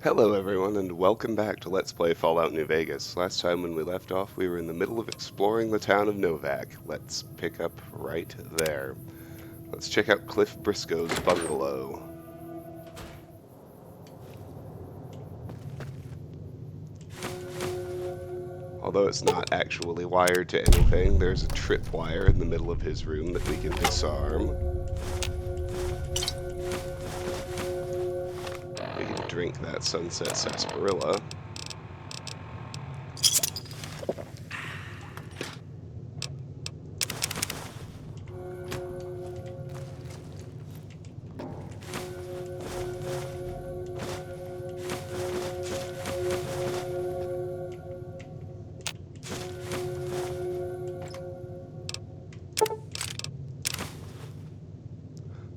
Hello everyone and welcome back to Let's Play Fallout New Vegas. Last time when we left off we were in the middle of exploring the town of Novak. Let's pick up right there. Let's check out Cliff Briscoe's bungalow. Although it's not actually wired to anything, there's a tripwire in the middle of his room that we can disarm. We can drink that Sunset Sarsaparilla.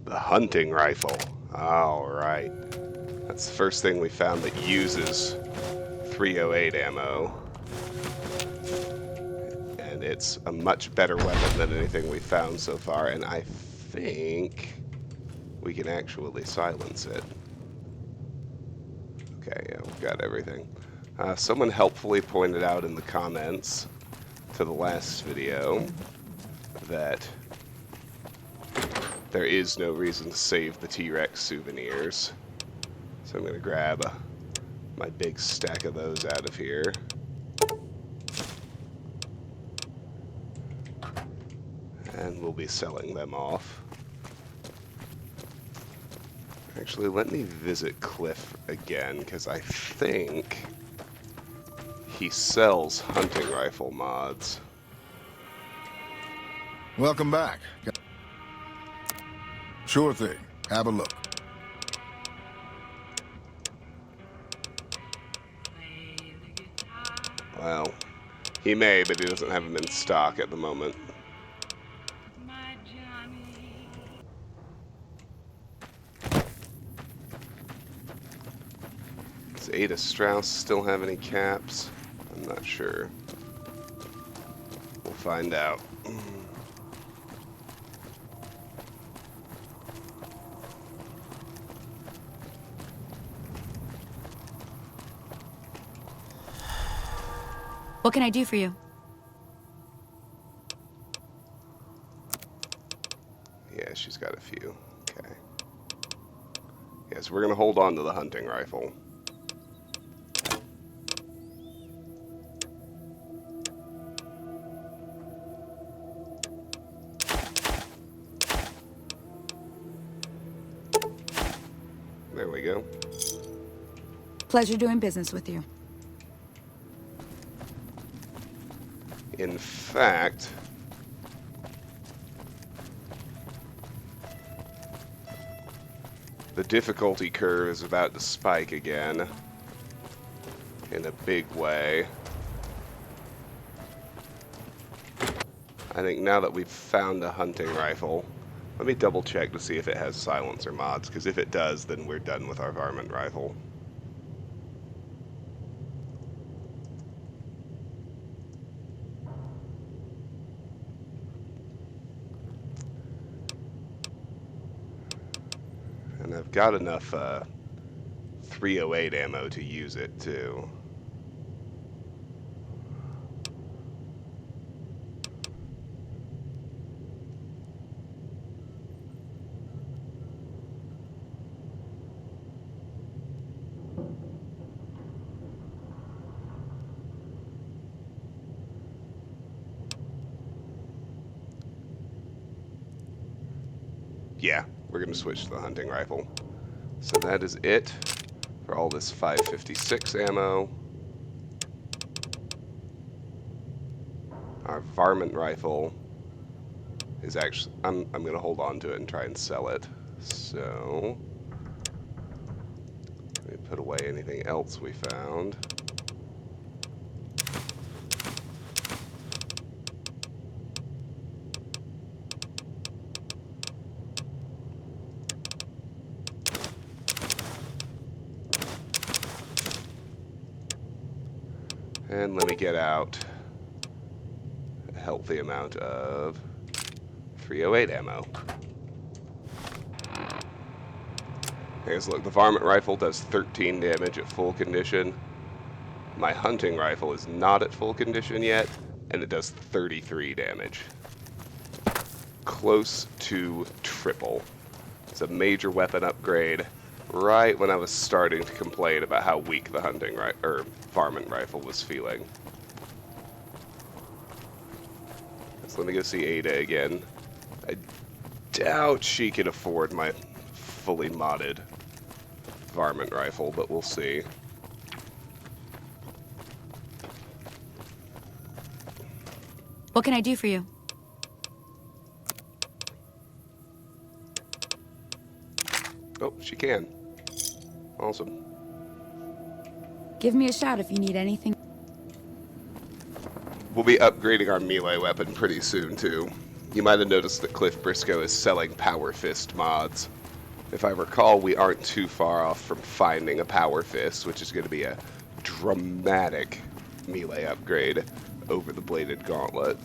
The hunting rifle. Alright. That's the first thing we found that uses 308 ammo. And it's a much better weapon than anything we've found so far, and I think we can actually silence it. Okay, yeah, we've got everything. Someone helpfully pointed out in the comments to the last video that there is no reason to save the T-Rex souvenirs. So I'm going to grab my big stack of those out of here. And we'll be selling them off. Actually, let me visit Cliff again, because I think he sells hunting rifle mods. Welcome back. Sure thing. Have a look. Well, he may, but he doesn't have them in stock at the moment. Does Ada Strauss still have any caps? I'm not sure. We'll find out. What can I do for you? Yeah, she's got a few. Okay. Yes, we're going to hold on to the hunting rifle. There we go. Pleasure doing business with you. In fact, the difficulty curve is about to spike again in a big way. I think now that we've found a hunting rifle, let me double check to see if it has silencer mods, because if it does, then we're done with our varmint rifle. And I've got enough 308 ammo to use it, too. Yeah, we're going to switch to the hunting rifle. So that is it for all this 556 ammo. Our varmint rifle is actually... I'm going to hold on to it and try and sell it. So let me put away anything else we found. And let me get out a healthy amount of 308 ammo. Here's look. The varmint rifle does 13 damage at full condition. My hunting rifle is not at full condition yet, and it does 33 damage. Close to triple. It's a major weapon upgrade right when I was starting to complain about how weak the varmint rifle was feeling. So let me go see Ada again. I doubt she can afford my fully modded varmint rifle, but we'll see. What can I do for you? Oh, she can. Awesome. Give me a shout if you need anything. We'll be upgrading our melee weapon pretty soon, too. You might have noticed that Cliff Briscoe is selling Power Fist mods. If I recall, we aren't too far off from finding a Power Fist, which is going to be a dramatic melee upgrade over the Bladed Gauntlet.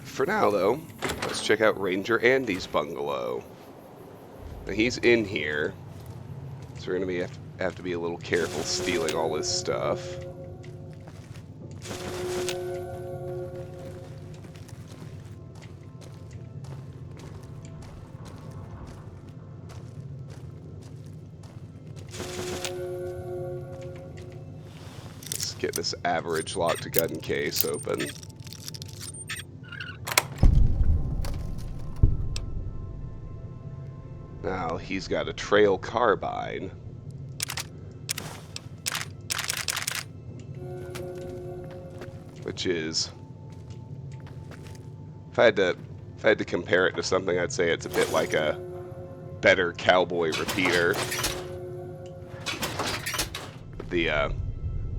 For now, though, let's check out Ranger Andy's bungalow. Now, he's in here, so we're going to have to be a little careful stealing all his stuff. Let's get this average locked gun case open. Now he's got a trail carbine. Which is, if I had to compare it to something, I'd say it's a bit like a better cowboy repeater. The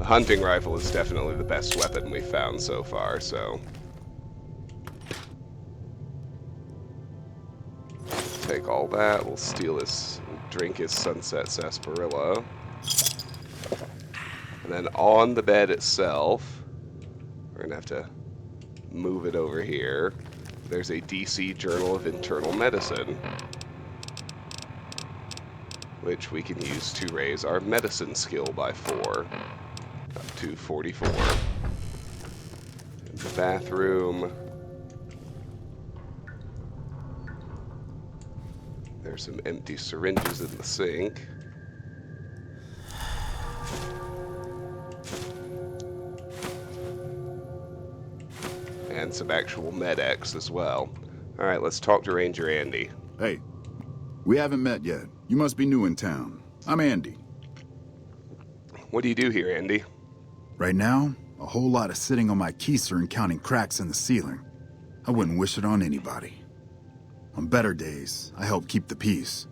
hunting rifle is definitely the best weapon we've found so far, so take all that. We'll steal his, drink his Sunset Sarsaparilla. And then on the bed itself, we're going to have to move it over here. There's a DC Journal of Internal Medicine, which we can use to raise our medicine skill by 4, up to 44. In the bathroom, there's some empty syringes in the sink. And some actual med-X as well. Alright, let's talk to Ranger Andy. Hey, we haven't met yet. You must be new in town. I'm Andy. What do you do here, Andy? Right now, a whole lot of sitting on my keister and counting cracks in the ceiling. I wouldn't wish it on anybody. On better days, I help keep the peace.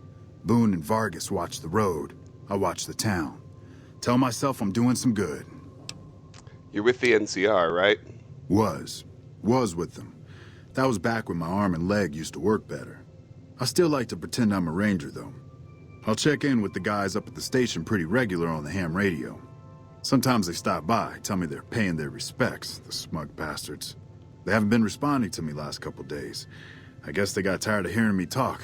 Boone and Vargas watch the road. I watch the town. Tell myself I'm doing some good. You're with the NCR, right? Was with them. That was back when my arm and leg used to work better. I still like to pretend I'm a ranger, though. I'll check in with the guys up at the station pretty regular on the ham radio. Sometimes they stop by, tell me they're paying their respects, the smug bastards. They haven't been responding to me last couple days. I guess they got tired of hearing me talk,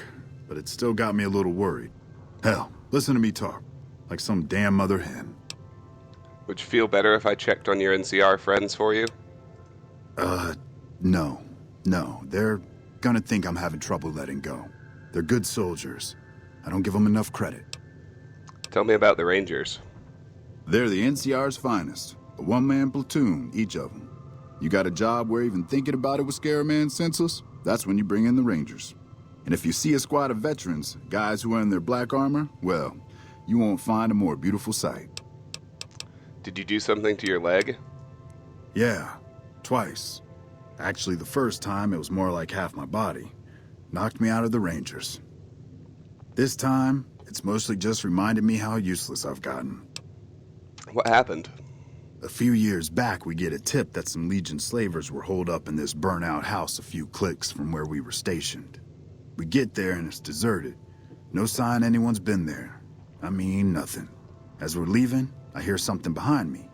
but it still got me a little worried. Hell, listen to me talk, like some damn mother hen. Would you feel better if I checked on your NCR friends for you? No. They're gonna think I'm having trouble letting go. They're good soldiers. I don't give them enough credit. Tell me about the Rangers. They're the NCR's finest. A one-man platoon, each of them. You got a job where even thinking about it would scare a man senseless? That's when you bring in the Rangers. And if you see a squad of veterans, guys who are in their black armor, well, you won't find a more beautiful sight. Did you do something to your leg? Yeah, twice. Actually, the first time, it was more like half my body. Knocked me out of the Rangers. This time, it's mostly just reminded me how useless I've gotten. What happened? A few years back, we get a tip that some Legion slavers were holed up in this burnt-out house a few clicks from where we were stationed. We get there and it's deserted. No sign anyone's been there. I mean, nothing. As we're leaving, I hear something behind me.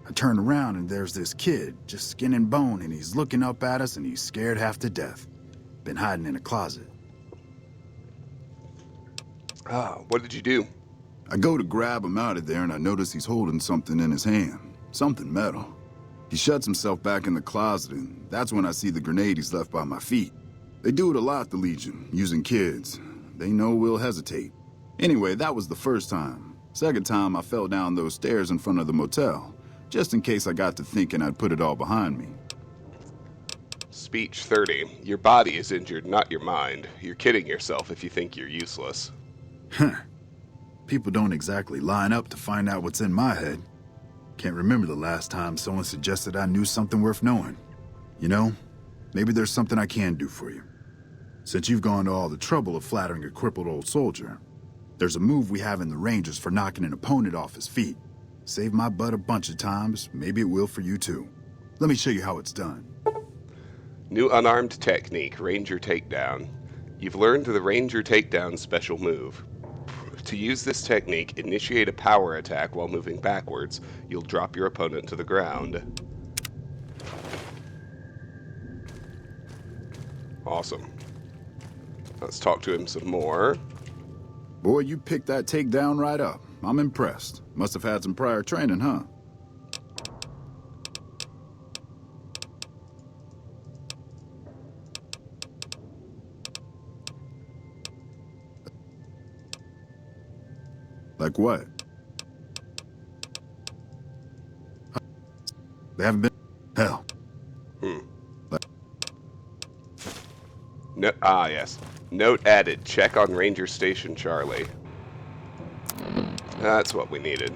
I turn around and there's this kid, just skin and bone, and he's looking up at us and he's scared half to death. Been hiding in a closet. Ah, what did you do? I go to grab him out of there and I notice he's holding something in his hand. Something metal. He shuts himself back in the closet and that's when I see the grenade he's left by my feet. They do it a lot, the Legion, using kids. They know we'll hesitate. Anyway, that was the first time. Second time, I fell down those stairs in front of the motel, just in case I got to thinking I'd put it all behind me. Speech 30. Your body is injured, not your mind. You're kidding yourself if you think you're useless. Huh. People don't exactly line up to find out what's in my head. Can't remember the last time someone suggested I knew something worth knowing. You know, maybe there's something I can do for you. Since you've gone to all the trouble of flattering a crippled old soldier, there's a move we have in the Rangers for knocking an opponent off his feet. Saved my butt a bunch of times, maybe it will for you too. Let me show you how it's done. New unarmed technique, Ranger Takedown. You've learned the Ranger Takedown special move. To use this technique, initiate a power attack while moving backwards. You'll drop your opponent to the ground. Awesome. Let's talk to him some more. Boy, you picked that takedown right up. I'm impressed. Must have had some prior training, huh? Like what? They haven't been... Hell. No, yes. Note added. Check on Ranger Station Charlie. That's what we needed.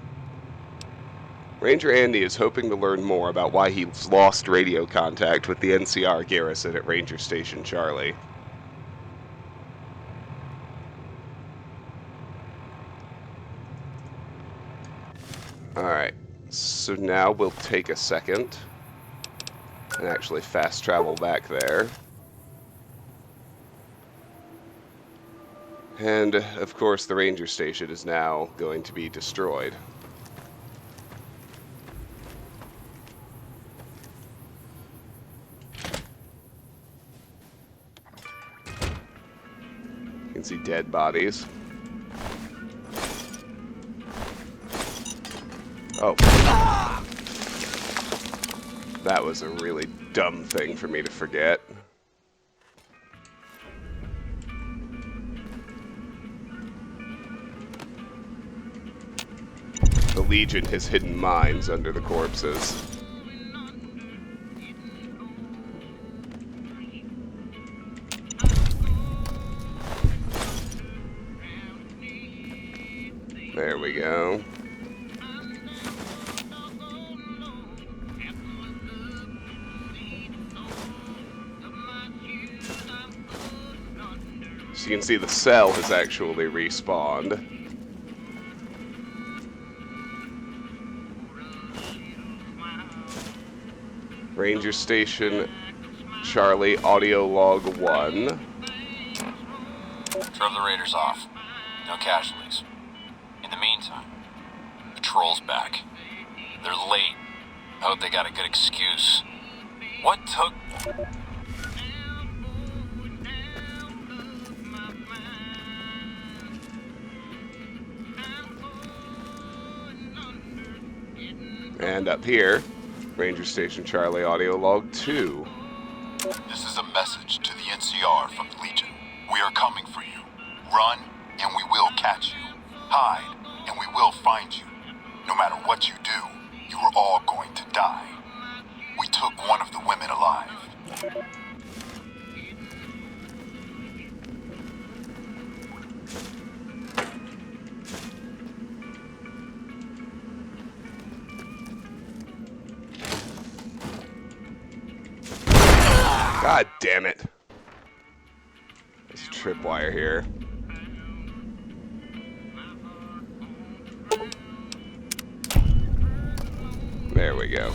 Ranger Andy is hoping to learn more about why he's lost radio contact with the NCR garrison at Ranger Station Charlie. Alright, so now we'll take a second and actually fast travel back there. And, of course, the ranger station is now going to be destroyed. You can see dead bodies. Oh. That was a really dumb thing for me to forget. The Legion has hidden mines under the corpses. There we go. So you can see the cell has actually respawned. Ranger Station Charlie, audio log 1. Drove the raiders off. No casualties. In the meantime, patrol's back. They're late. I hope they got a good excuse. What took... And up here, Ranger Station Charlie, audio log 2. This is a message to the NCR from the Legion. We are coming for you. Run, and we will catch you. Hide, and we will find you. No matter what you do, you are all going to die. We took one of the women alive. God damn it. There's a tripwire here. There we go.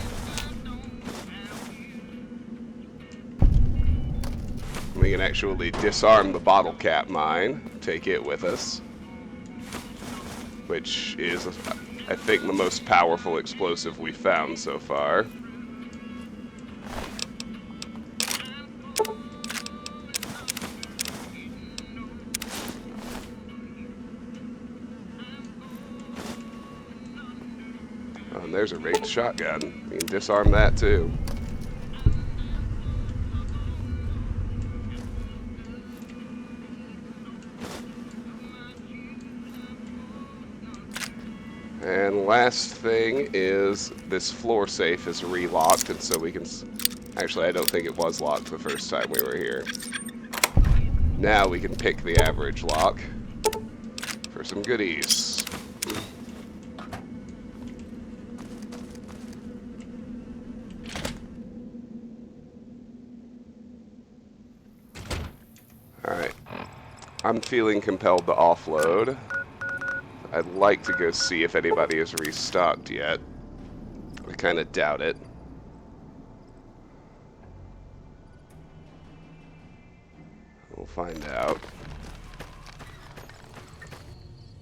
We can actually disarm the bottle cap mine, take it with us, which is, I think, the most powerful explosive we've found so far. and there's a rigged shotgun. You can disarm that too. And last thing is this floor safe is relocked, and so we can... Actually, I don't think it was locked the first time we were here. Now we can pick the average lock for some goodies. Alright. I'm feeling compelled to offload. I'd like to go see if anybody has restocked yet. I kind of doubt it. We'll find out.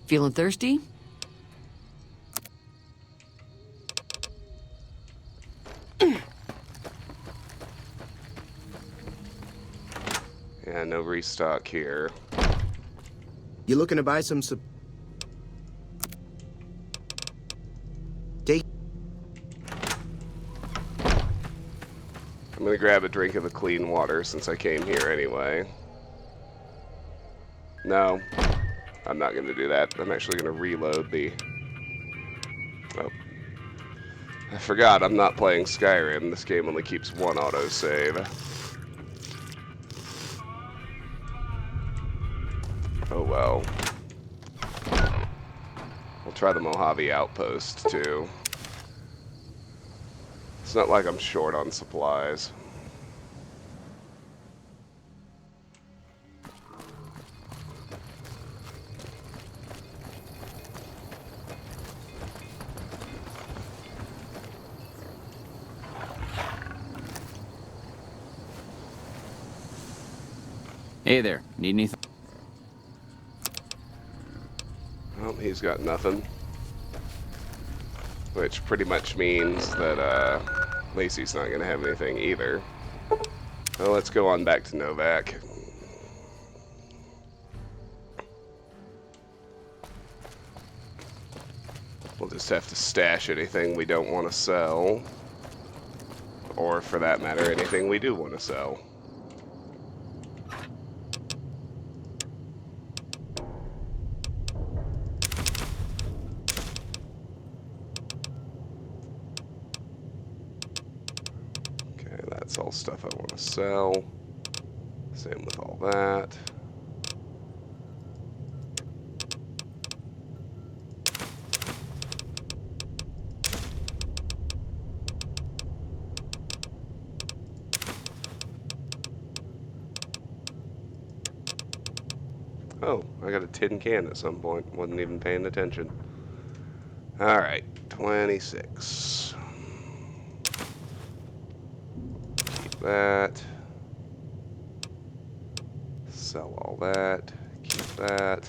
Feeling thirsty? Yeah, no restock here. You looking to buy some Take. I'm gonna grab a drink of the clean water since I came here anyway. No, I'm not gonna do that. I'm actually gonna reload the... Oh. I forgot I'm not playing Skyrim. This game only keeps one autosave. Oh well. We'll try the Mojave Outpost too. It's not like I'm short on supplies. Hey there, need anything? Well, he's got nothing. Which pretty much means that Lacey's not going to have anything either. Well, let's go on back to Novak. We'll just have to stash anything we don't want to sell. Or, for that matter, anything we do want to sell. Okay, that's all stuff I want to sell. Same with all that. Oh, I got a tin can at some point. Wasn't even paying attention. Alright, 26. Keep that. Sell all that. Keep that.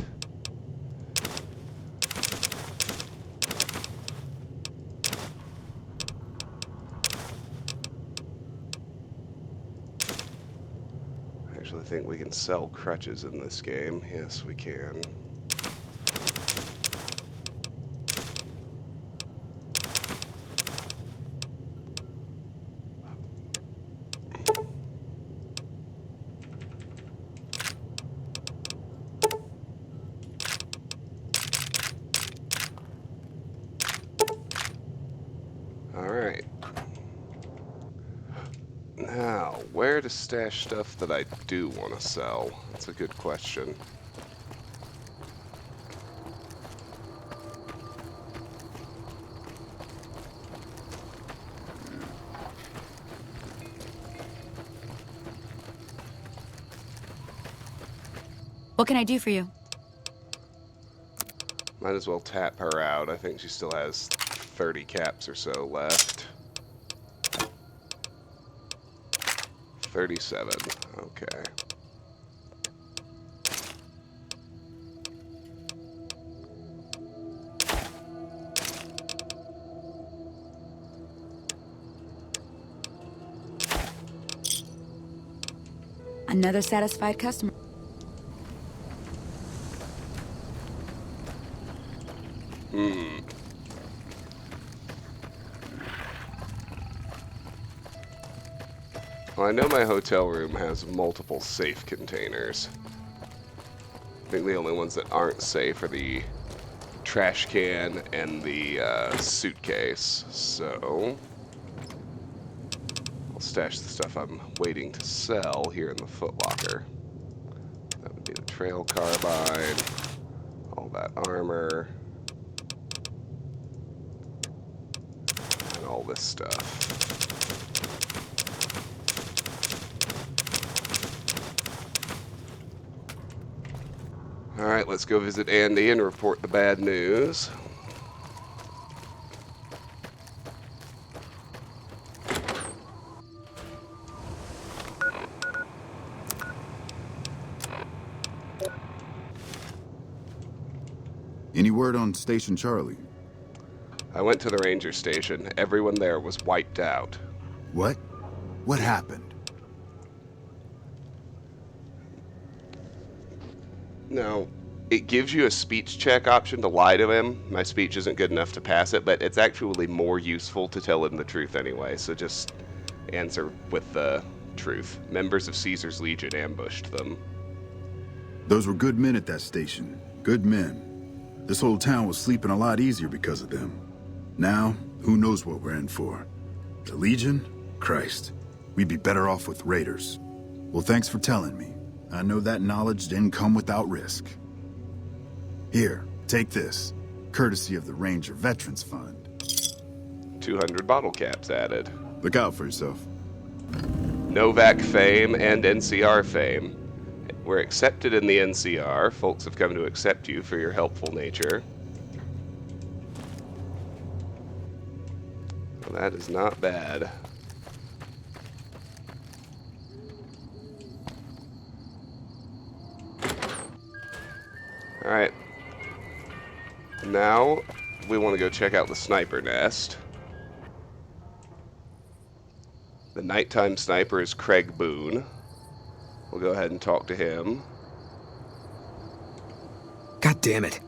I actually think we can sell crutches in this game. Yes, we can. Alright. Now, where to stash stuff that I do want to sell? That's a good question. What can I do for you? Might as well tap her out. I think she still has 30 caps or so left. 37. Okay. Another satisfied customer. Well, I know my hotel room has multiple safe containers. I think the only ones that aren't safe are the trash can and the suitcase. So I'll stash the stuff I'm waiting to sell here in the footlocker. That would be the trail carbine, all that armor, and all this stuff. Alright, let's go visit Andy and report the bad news. Any word on Station Charlie? I went to the ranger station. Everyone there was wiped out. What? What happened? Now, it gives you a speech check option to lie to him. My speech isn't good enough to pass it, but it's actually more useful to tell him the truth anyway, so just answer with the truth. Members of Caesar's Legion ambushed them. Those were good men at that station. Good men. This whole town was sleeping a lot easier because of them. Now, who knows what we're in for? The Legion? Christ. We'd be better off with raiders. Well, thanks for telling me. I know that knowledge didn't come without risk. Here, take this. Courtesy of the Ranger Veterans Fund. 200 bottle caps added. Look out for yourself. Novak fame and NCR fame. We're accepted in the NCR. Folks have come to accept you for your helpful nature. Well, that is not bad. Alright. Now, we want to go check out the sniper nest. The nighttime sniper is Craig Boone. We'll go ahead and talk to him. God damn it.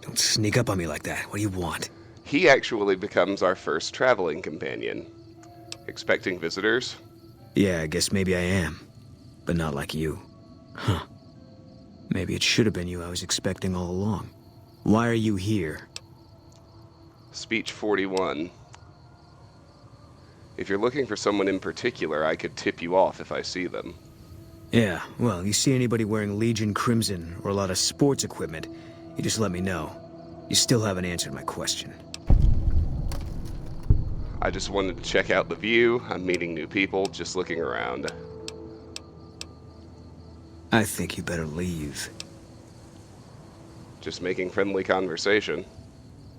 Don't sneak up on me like that. What do you want? He actually becomes our first traveling companion. Expecting visitors? Yeah, I guess maybe I am. But not like you. Huh. Maybe it should have been you I was expecting all along. Why are you here? Speech 41. If you're looking for someone in particular, I could tip you off if I see them. Yeah, well, you see anybody wearing Legion Crimson or a lot of sports equipment, you just let me know. You still haven't answered my question. I just wanted to check out the view. I'm meeting new people, just looking around. I think you better leave. Just making friendly conversation.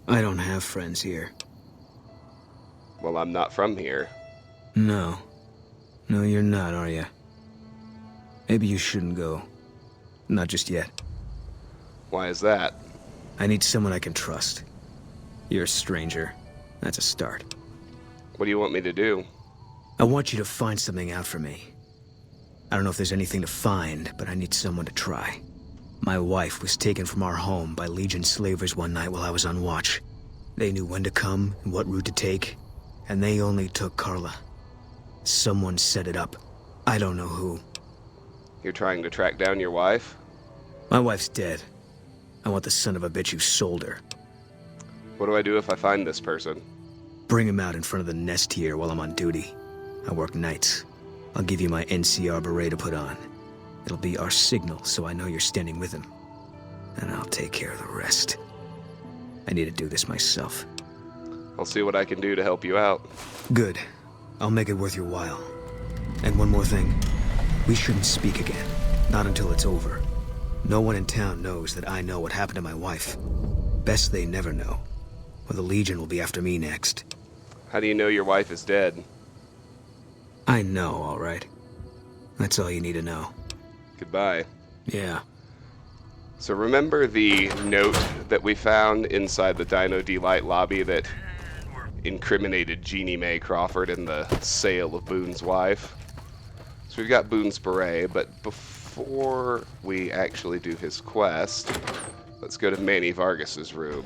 I don't have friends here. Well, I'm not from here. No. No, you're not, are you? Maybe you shouldn't go. Not just yet. Why is that? I need someone I can trust. You're a stranger. That's a start. What do you want me to do? I want you to find something out for me. I don't know if there's anything to find, but I need someone to try. My wife was taken from our home by Legion slavers one night while I was on watch. They knew when to come and what route to take, and they only took Carla. Someone set it up. I don't know who. You're trying to track down your wife? My wife's dead. I want the son of a bitch who sold her. What do I do if I find this person? Bring him out in front of the nest here while I'm on duty. I work nights. I'll give you my NCR beret to put on. It'll be our signal so I know you're standing with him. And I'll take care of the rest. I need to do this myself. I'll see what I can do to help you out. Good. I'll make it worth your while. And one more thing. We shouldn't speak again. Not until it's over. No one in town knows that I know what happened to my wife. Best they never know. Or the Legion will be after me next. How do you know your wife is dead? I know, all right. That's all you need to know. Goodbye. Yeah. So remember the note that we found inside the Dino Delight lobby that incriminated Jeannie Mae Crawford in the sale of Boone's wife? So we've got Boone's beret, but before we actually do his quest, let's go to Manny Vargas's room.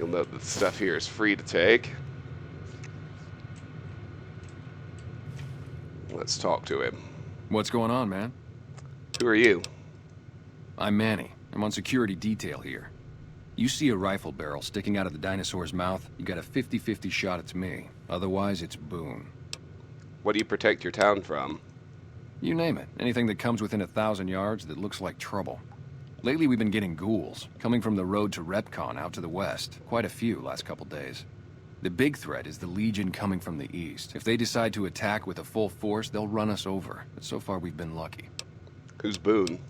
You'll note that the stuff here is free to take. Let's talk to him. What's going on, man? Who are you? I'm Manny. I'm on security detail here. You see a rifle barrel sticking out of the dinosaur's mouth, you got a 50-50 shot it's me. Otherwise, it's Boone. What do you protect your town from? You name it. Anything that comes within 1,000 yards that looks like trouble. Lately, we've been getting ghouls, coming from the road to Repcon out to the west. Quite a few last couple days. The big threat is the Legion coming from the east. If they decide to attack with a full force, they'll run us over. But so far, we've been lucky. Who's Boone?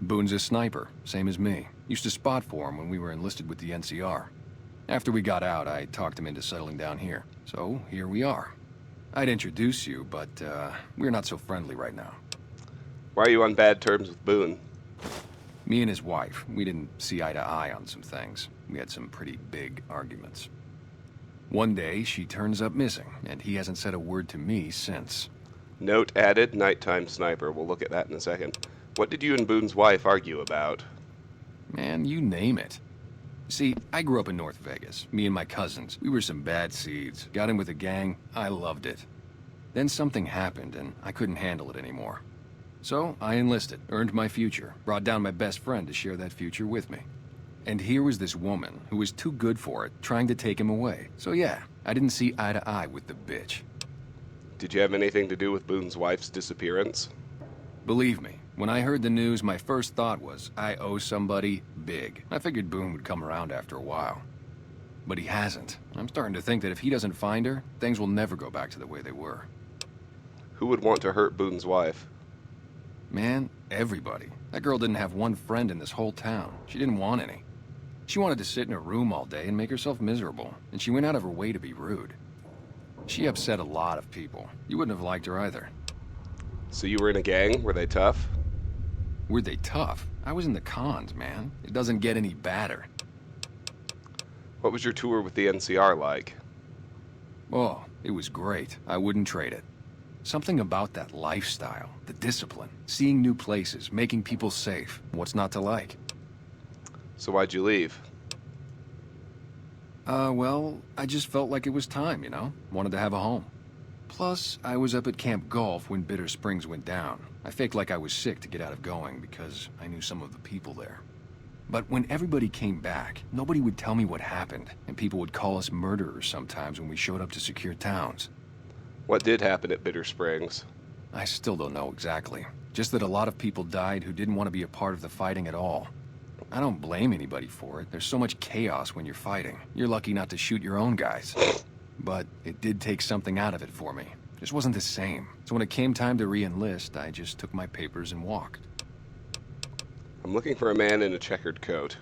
Boone's a sniper, same as me. Used to spot for him when we were enlisted with the NCR. After we got out, I talked him into settling down here. So, here we are. I'd introduce you, but, we're not so friendly right now. Why are you on bad terms with Boone? Me and his wife, we didn't see eye to eye on some things. We had some pretty big arguments. One day, she turns up missing, and he hasn't said a word to me since. Note added, nighttime sniper. We'll look at that in a second. What did you and Boone's wife argue about? Man, you name it. See, I grew up in North Vegas. Me and my cousins. We were some bad seeds. Got in with a gang. I loved it. Then something happened, and I couldn't handle it anymore. So, I enlisted, earned my future, brought down my best friend to share that future with me. And here was this woman who was too good for it, trying to take him away. So yeah, I didn't see eye to eye with the bitch. Did you have anything to do with Boone's wife's disappearance? Believe me, when I heard the news, my first thought was, I owe somebody big. I figured Boone would come around after a while. But he hasn't. I'm starting to think that if he doesn't find her, things will never go back to the way they were. Who would want to hurt Boone's wife? Man, everybody. That girl didn't have one friend in this whole town. She didn't want any. She wanted to sit in her room all day and make herself miserable, and she went out of her way to be rude. She upset a lot of people. You wouldn't have liked her either. So you were in a gang? Were they tough? Were they tough? I was in the cons, man. It doesn't get any badder. What was your tour with the NCR like? Oh, it was great. I wouldn't trade it. Something about that lifestyle, the discipline, seeing new places, making people safe. What's not to like? So why'd you leave? Well, I just felt like it was time, you know? Wanted to have a home. Plus, I was up at Camp Golf when Bitter Springs went down. I faked like I was sick to get out of going because I knew some of the people there. But when everybody came back, nobody would tell me what happened, and people would call us murderers sometimes when we showed up to secure towns. What did happen at Bitter Springs? I still don't know exactly. Just that a lot of people died who didn't want to be a part of the fighting at all. I don't blame anybody for it. There's so much chaos when you're fighting. You're lucky not to shoot your own guys. But it did take something out of it for me. Just wasn't the same. So when it came time to re-enlist, I just took my papers and walked. I'm looking for a man in a checkered coat.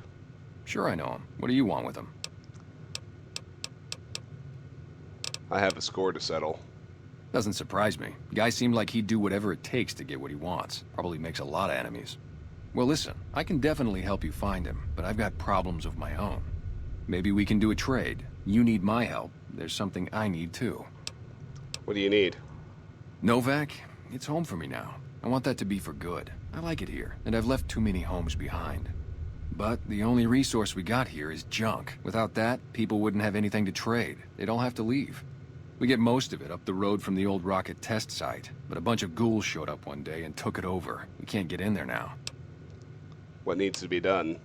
Sure I know him. What do you want with him? I have a score to settle. Doesn't surprise me. Guy seemed like he'd do whatever it takes to get what he wants. Probably makes a lot of enemies. Well, listen, I can definitely help you find him, but I've got problems of my own. Maybe we can do a trade. You need my help. There's something I need too. What do you need? Novak, it's home for me now. I want that to be for good. I like it here, and I've left too many homes behind. But the only resource we got here is junk. Without that, people wouldn't have anything to trade. They'd all have to leave. We get most of it up the road from the old rocket test site, but a bunch of ghouls showed up one day and took it over. We can't get in there now. What needs to be done?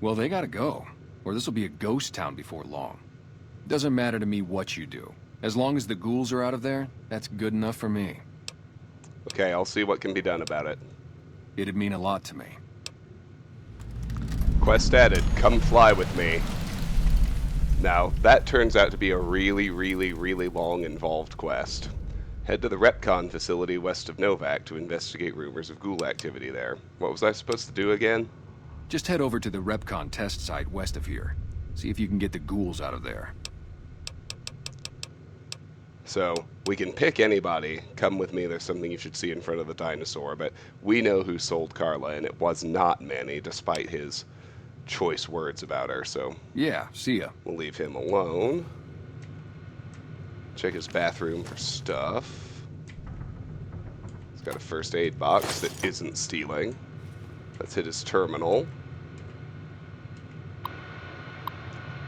Well, they gotta go, or this'll be a ghost town before long. Doesn't matter to me what you do. As long as the ghouls are out of there, that's good enough for me. Okay, I'll see what can be done about it. It'd mean a lot to me. Quest added, come fly with me. Now, that turns out to be a really long involved quest. Head to the Repcon facility west of Novak to investigate rumors of ghoul activity there. What was I supposed to do again? Just head over to the Repcon test site west of here. See if you can get the ghouls out of there. So, we can pick anybody. Come with me, there's something you should see in front of the dinosaur, but we know who sold Carla, and it was not Manny, despite his choice words about her, so... Yeah, see ya. We'll leave him alone. Check his bathroom for stuff. He's got a first aid box that isn't stealing. Let's hit his terminal.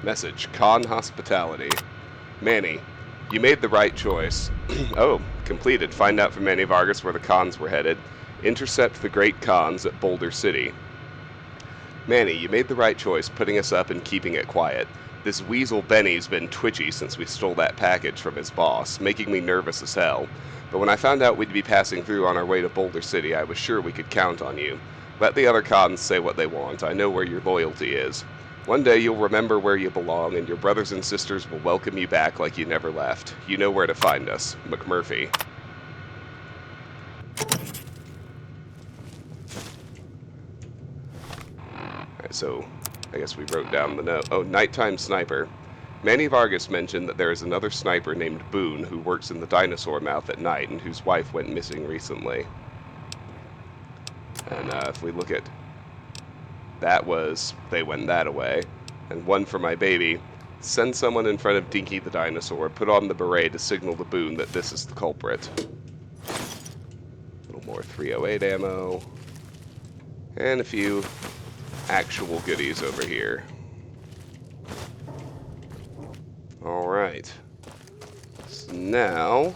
Message, Con Hospitality. Manny, you made the right choice. Oh, completed. Find out from Manny Vargas where the Cons were headed. Intercept the Great Cons at Boulder City. Manny, you made the right choice putting us up and keeping it quiet. This weasel Benny's been twitchy since we stole that package from his boss, making me nervous as hell. But when I found out we'd be passing through on our way to Boulder City, I was sure we could count on you. Let the other Cons say what they want. I know where your loyalty is. One day you'll remember where you belong, and your brothers and sisters will welcome you back like you never left. You know where to find us. McMurphy. Alright, so I guess we wrote down the note. Oh, nighttime sniper. Manny Vargas mentioned that there is another sniper named Boone who works in the dinosaur mouth at night and whose wife went missing recently. And if we look at... That was... They went that away. And one for my baby. Send someone in front of Dinky the dinosaur. Put on the beret to signal to Boone that this is the culprit. A little more 308 ammo. And a few actual goodies over here. Alright. So now,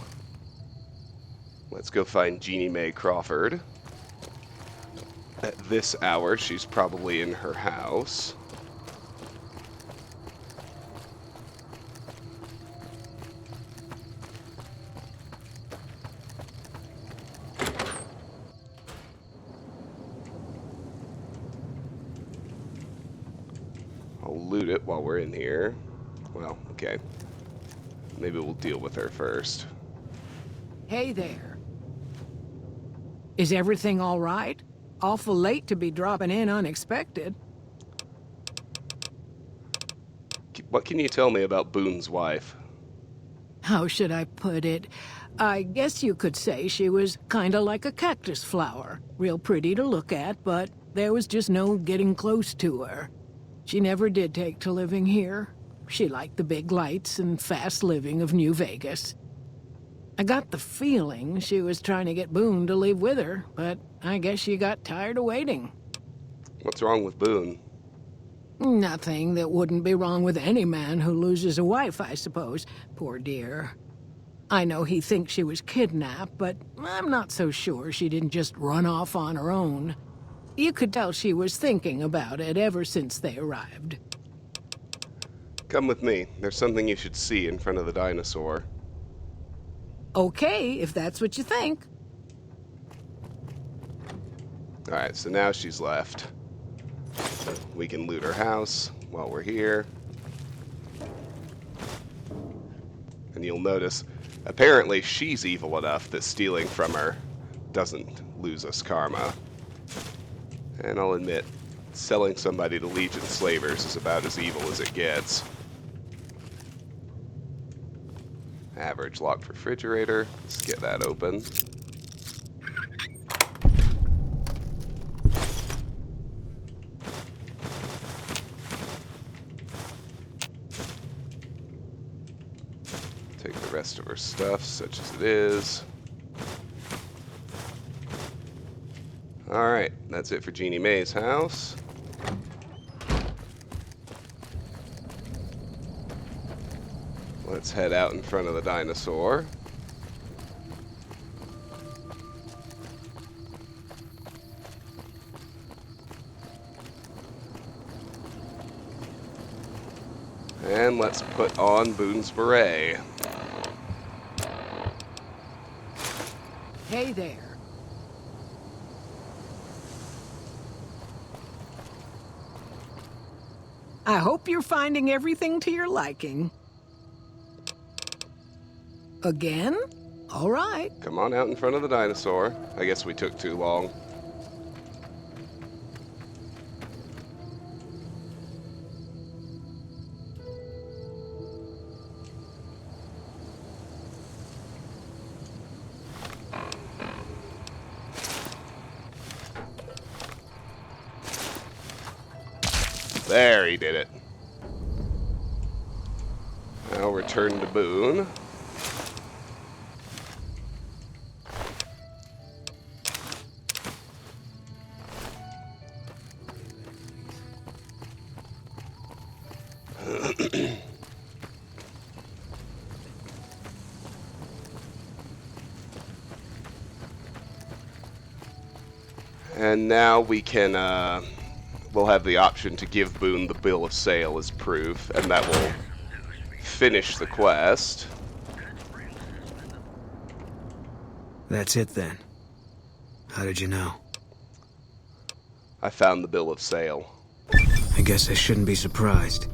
let's go find Jeannie Mae Crawford. At this hour, she's probably in her house. I'll loot it while we're in here. Well, okay. Maybe we'll deal with her first. Hey there. Is everything all right? Awful late to be dropping in unexpected. What can you tell me about Boone's wife? How should I put it? I guess you could say she was kinda like a cactus flower. Real pretty to look at, but there was just no getting close to her. She never did take to living here. She liked the big lights and fast living of New Vegas. I got the feeling she was trying to get Boone to leave with her, but I guess she got tired of waiting. What's wrong with Boone? Nothing that wouldn't be wrong with any man who loses a wife, I suppose. Poor dear. I know he thinks she was kidnapped, but I'm not so sure she didn't just run off on her own. You could tell she was thinking about it ever since they arrived. Come with me. There's something you should see in front of the dinosaur. Okay, if that's what you think. Alright, so now she's left. We can loot her house while we're here. And you'll notice, apparently she's evil enough that stealing from her doesn't lose us karma. And I'll admit, selling somebody to Legion slavers is about as evil as it gets. Average locked refrigerator. Let's get that open. Take the rest of her stuff, such as it is. Alright, that's it for Jeannie Mae's house. Let's head out in front of the dinosaur. And let's put on Boone's beret. Hey there. I hope you're finding everything to your liking. Again? All right. Come on out in front of the dinosaur. I guess we took too long. There, he did it. Now return to Boone. And now we can, we'll have the option to give Boone the bill of sale as proof, and that will finish the quest. That's it then. How did you know? I found the bill of sale. I guess I shouldn't be surprised.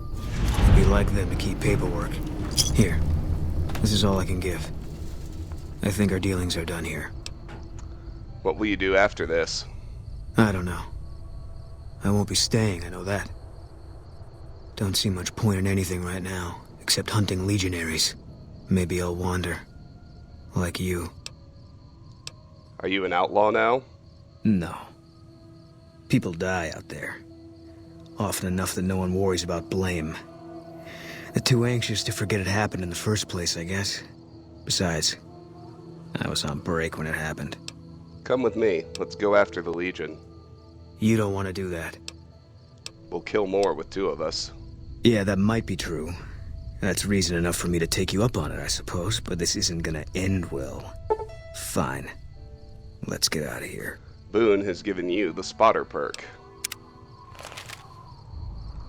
It'd be like them to keep paperwork. Here. This is all I can give. I think our dealings are done here. What will you do after this? I don't know. I won't be staying, I know that. Don't see much point in anything right now, except hunting legionaries. Maybe I'll wander. Like you. Are you an outlaw now? No. People die out there. Often enough that no one worries about blame. They're too anxious to forget it happened in the first place, I guess. Besides, I was on break when it happened. Come with me. Let's go after the Legion. You don't want to do that. We'll kill more with two of us. Yeah, that might be true. That's reason enough for me to take you up on it, I suppose, but this isn't gonna end well. Fine. Let's get out of here. Boone has given you the spotter perk.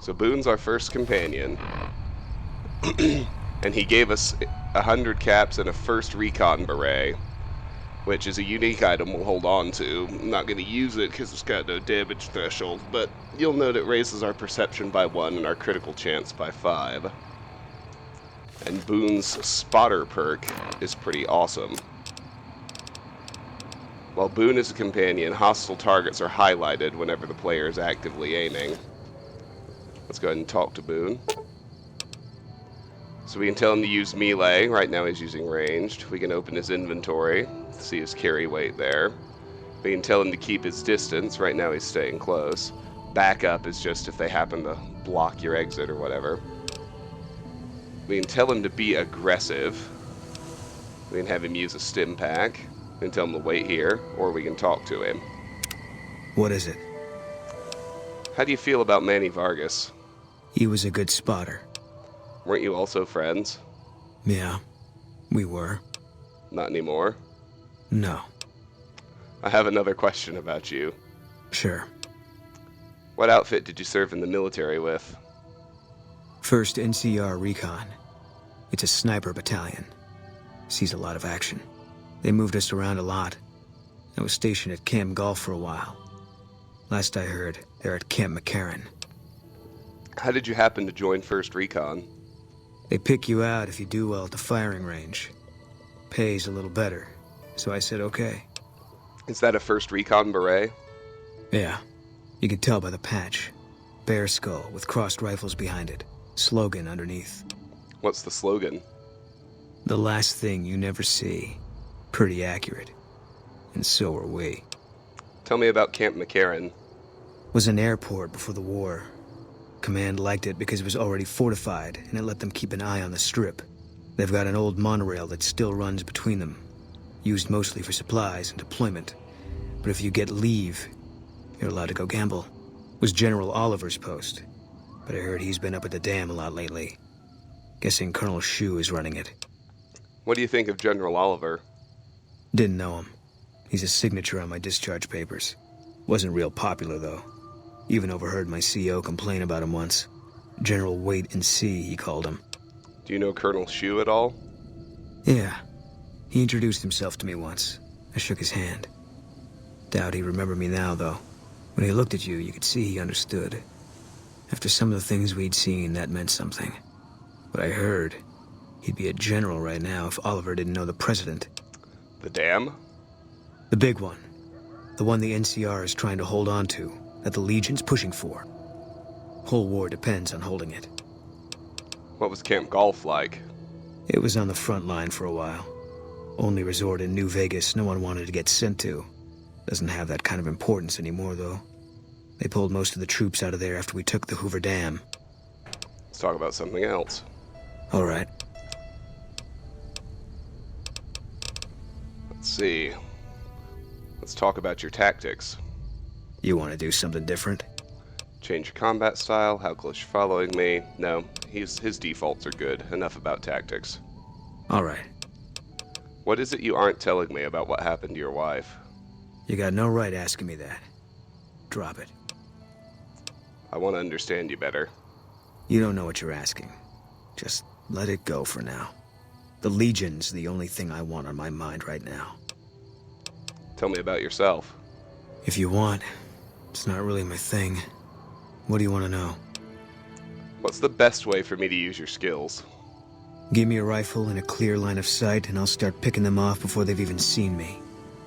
So Boone's our first companion. And he gave us 100 caps and a first recon beret, which is a unique item we'll hold on to. I'm not going to use it because it's got no damage threshold, but you'll note it raises our perception by 1 and our critical chance by 5. And Boone's spotter perk is pretty awesome. While Boone is a companion, hostile targets are highlighted whenever the player is actively aiming. Let's go ahead and talk to Boone. So we can tell him to use melee. Right now he's using ranged. We can open his inventory, see his carry weight there. We can tell him to keep his distance. Right now he's staying close. Backup is just if they happen to block your exit or whatever. We can tell him to be aggressive. We can have him use a stim pack. We can tell him to wait here, or we can talk to him. What is it? How do you feel about Manny Vargas? He was a good spotter. Weren't you also friends? Yeah, we were. Not anymore? No. I have another question about you. Sure. What outfit did you serve in the military with? 1st NCR Recon. It's a sniper battalion. Sees a lot of action. They moved us around a lot. I was stationed at Camp Golf for a while. Last I heard, they're at Camp McCarran. How did you happen to join 1st Recon? They pick you out if you do well at the firing range. Pays a little better, so I said okay. Is that a 1st Recon beret? Yeah, you can tell by the patch. Bear skull with crossed rifles behind it. Slogan underneath. What's the slogan? The last thing you never see. Pretty accurate. And so are we. Tell me about Camp McCarran. Was an airport before the war. Command liked it because it was already fortified, and it let them keep an eye on the strip. They've got an old monorail that still runs between them. Used mostly for supplies and deployment. But if you get leave, you're allowed to go gamble. Was General Oliver's post. But I heard he's been up at the dam a lot lately. Guessing Colonel Shu is running it. What do you think of General Oliver? Didn't know him. He's a signature on my discharge papers. Wasn't real popular, though. Even overheard my CO complain about him once. General Wait and See, he called him. Do you know Colonel Shu at all? Yeah. He introduced himself to me once. I shook his hand. Doubt he remembered me now, though. When he looked at you, you could see he understood. After some of the things we'd seen, that meant something. But I heard he'd be a general right now if Oliver didn't know the president. The dam? The big one. The one the NCR is trying to hold on to, that the Legion's pushing for. Whole war depends on holding it. What was Camp Golf like? It was on the front line for a while. Only resort in New Vegas no one wanted to get sent to. Doesn't have that kind of importance anymore, though. They pulled most of the troops out of there after we took the Hoover Dam. Let's talk about something else. All right. Let's see. Let's talk about your tactics. You want to do something different? Change your combat style, how close you're following me. No, his defaults are good. Enough about tactics. All right. What is it you aren't telling me about what happened to your wife? You got no right asking me that. drop it. I want to understand you better. You don't know what you're asking. Just let it go for now. The Legion's the only thing I want on my mind right now. Tell me about yourself. If you want, it's not really my thing. What do you want to know? What's the best way for me to use your skills? Give me a rifle and a clear line of sight, and I'll start picking them off before they've even seen me.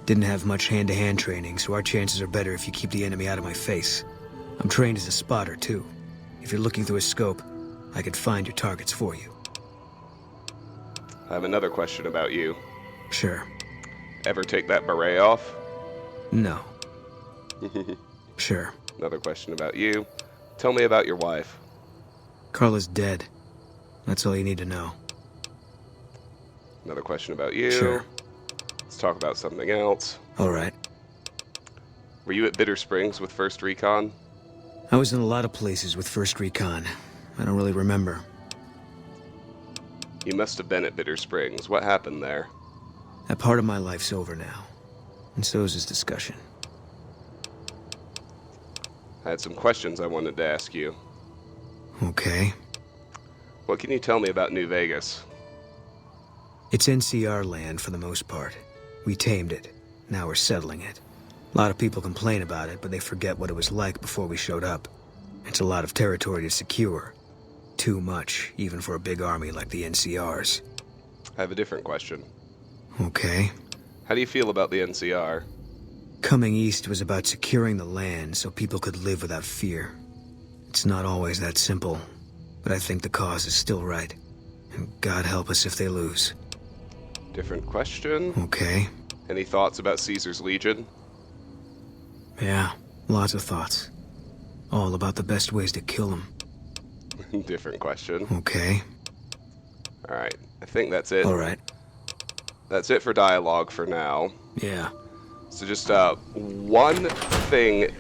Didn't have much hand-to-hand training, so our chances are better if you keep the enemy out of my face. I'm trained as a spotter, too. If you're looking through a scope, I could find your targets for you. I have another question about you. Sure. Ever take that beret off? No. Sure. Another question about you. Tell me about your wife. Carla's dead. That's all you need to know. Another question about you. Sure. Let's talk about something else. All right. Were you at Bitter Springs with 1st Recon? I was in a lot of places with 1st Recon. I don't really remember. You must have been at Bitter Springs. What happened there? That part of my life's over now. And so is this discussion. I had some questions I wanted to ask you. Okay. What can you tell me about New Vegas? It's NCR land for the most part. We tamed it. Now we're settling it. A lot of people complain about it, but they forget what it was like before we showed up. It's a lot of territory to secure. Too much, even for a big army like the NCR's. I have a different question. Okay. How do you feel about the NCR? Coming east was about securing the land so people could live without fear. It's not always that simple, but I think the cause is still right. And God help us if they lose. Different question. Okay. Any thoughts about Caesar's Legion? Yeah, lots of thoughts. All about the best ways to kill them. Different question. Okay. Alright, I think that's it. Alright. That's it for dialogue for now. Yeah. So just one thing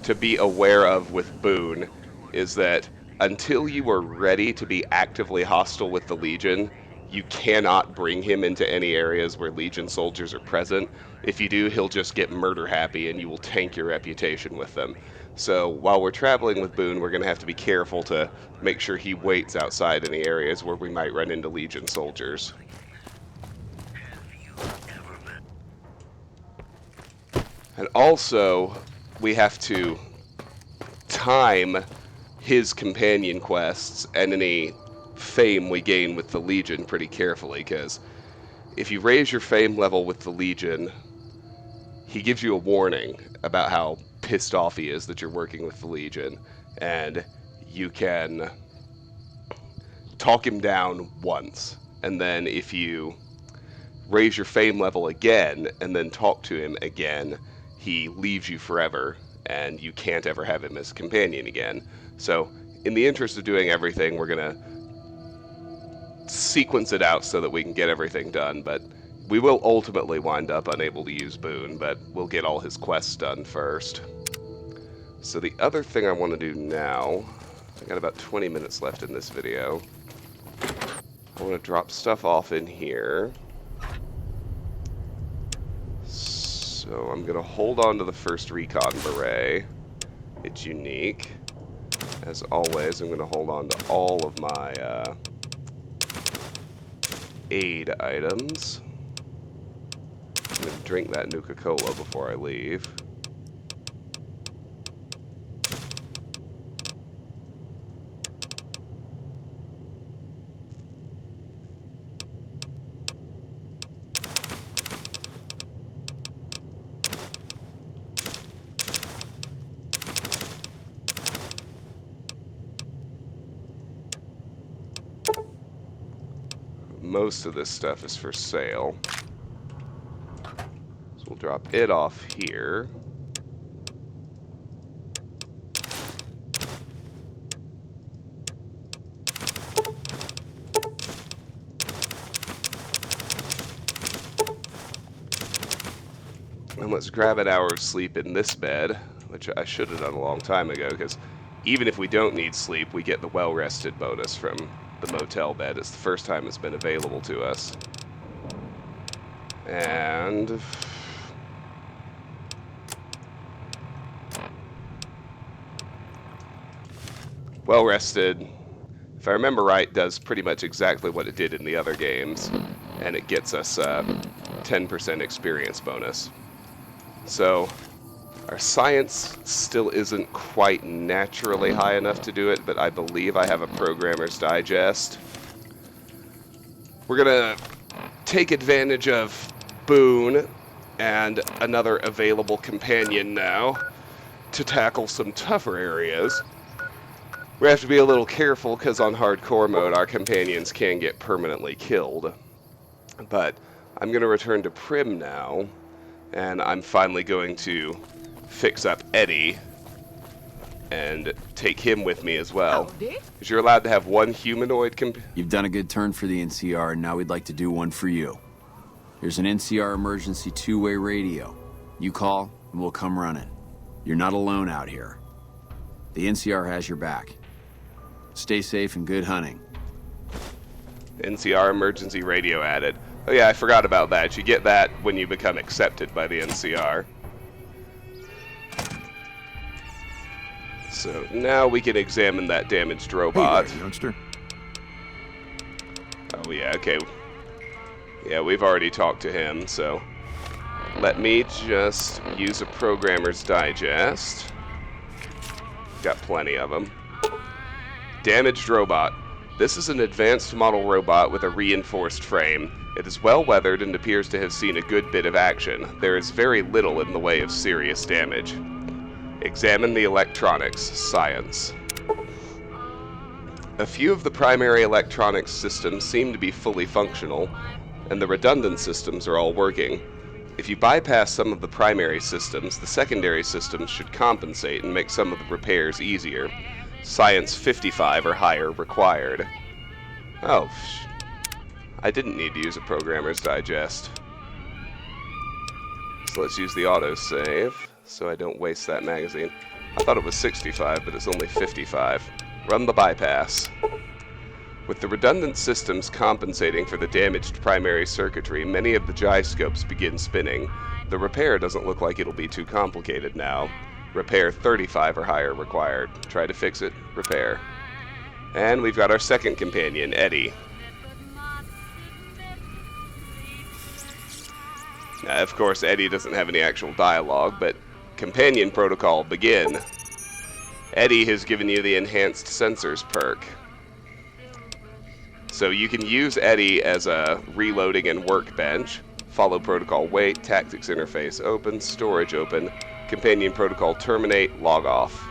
to be aware of with Boone is that until you are ready to be actively hostile with the Legion, you cannot bring him into any areas where Legion soldiers are present. If you do, he'll just get murder happy and you will tank your reputation with them. So while we're traveling with Boone, we're going to have to be careful to make sure he waits outside any areas where we might run into Legion soldiers. And also, we have to time his companion quests and any fame we gain with the Legion pretty carefully, because if you raise your fame level with the Legion, he gives you a warning about how pissed off he is that you're working with the Legion, and you can talk him down once, and then if you raise your fame level again and then talk to him again, he leaves you forever, and you can't ever have him as a companion again. So, in the interest of doing everything, we're going to sequence it out so that we can get everything done, but we will ultimately wind up unable to use Boone, but we'll get all his quests done first. So the other thing I want to do now, I got about 20 minutes left in this video. I want to drop stuff off in here. So I'm going to hold on to the 1st Recon Beret. It's unique. As always, I'm going to hold on to all of my aid items. I'm going to drink that Nuka-Cola before I leave. Most of this stuff is for sale. So we'll drop it off here. And let's grab an hour of sleep in this bed, which I should have done a long time ago, because even if we don't need sleep, we get the well-rested bonus from the motel bed. It's the first time it's been available to us. And well rested. If I remember right, does pretty much exactly what it did in the other games, and it gets us 10% experience bonus. So our science still isn't quite naturally high enough to do it, but I believe I have a Programmer's Digest. We're gonna take advantage of Boone and another available companion now to tackle some tougher areas. We have to be a little careful because on hardcore mode our companions can get permanently killed. But I'm going to return to Prim now, and I'm finally going to fix up Eddie and take him with me as well. Because you're allowed to have one humanoid You've done a good turn for the NCR, and now we'd like to do one for you. There's an NCR emergency two-way radio. You call, and we'll come running. You're not alone out here. The NCR has your back. Stay safe and good hunting. NCR emergency radio added. Oh yeah, I forgot about that. You get that when you become accepted by the NCR. So now we can examine that damaged robot. Hey there, youngster. Oh yeah, okay. Yeah, we've already talked to him, so let me just use a Programmer's Digest. Got plenty of them. Damaged robot. This is an advanced model robot with a reinforced frame. It is well weathered and appears to have seen a good bit of action. There is very little in the way of serious damage. Examine the electronics. Science. A few of the primary electronics systems seem to be fully functional, and the redundant systems are all working. If you bypass some of the primary systems, the secondary systems should compensate and make some of the repairs easier. Science 55 or higher required. Oh, I didn't need to use a Programmer's Digest. So let's use the autosave so I don't waste that magazine. I thought it was 65, but it's only 55. Run the bypass. With the redundant systems compensating for the damaged primary circuitry, many of the gyroscopes begin spinning. The repair doesn't look like it'll be too complicated now. Repair 35 or higher required. Try to fix it. Repair. And we've got our second companion, Eddie. Now, of course, Eddie doesn't have any actual dialogue, but companion protocol, begin. Eddie has given you the enhanced sensors perk. So you can use Eddie as a reloading and workbench. Follow protocol wait, tactics interface open, storage open, companion protocol terminate, log off.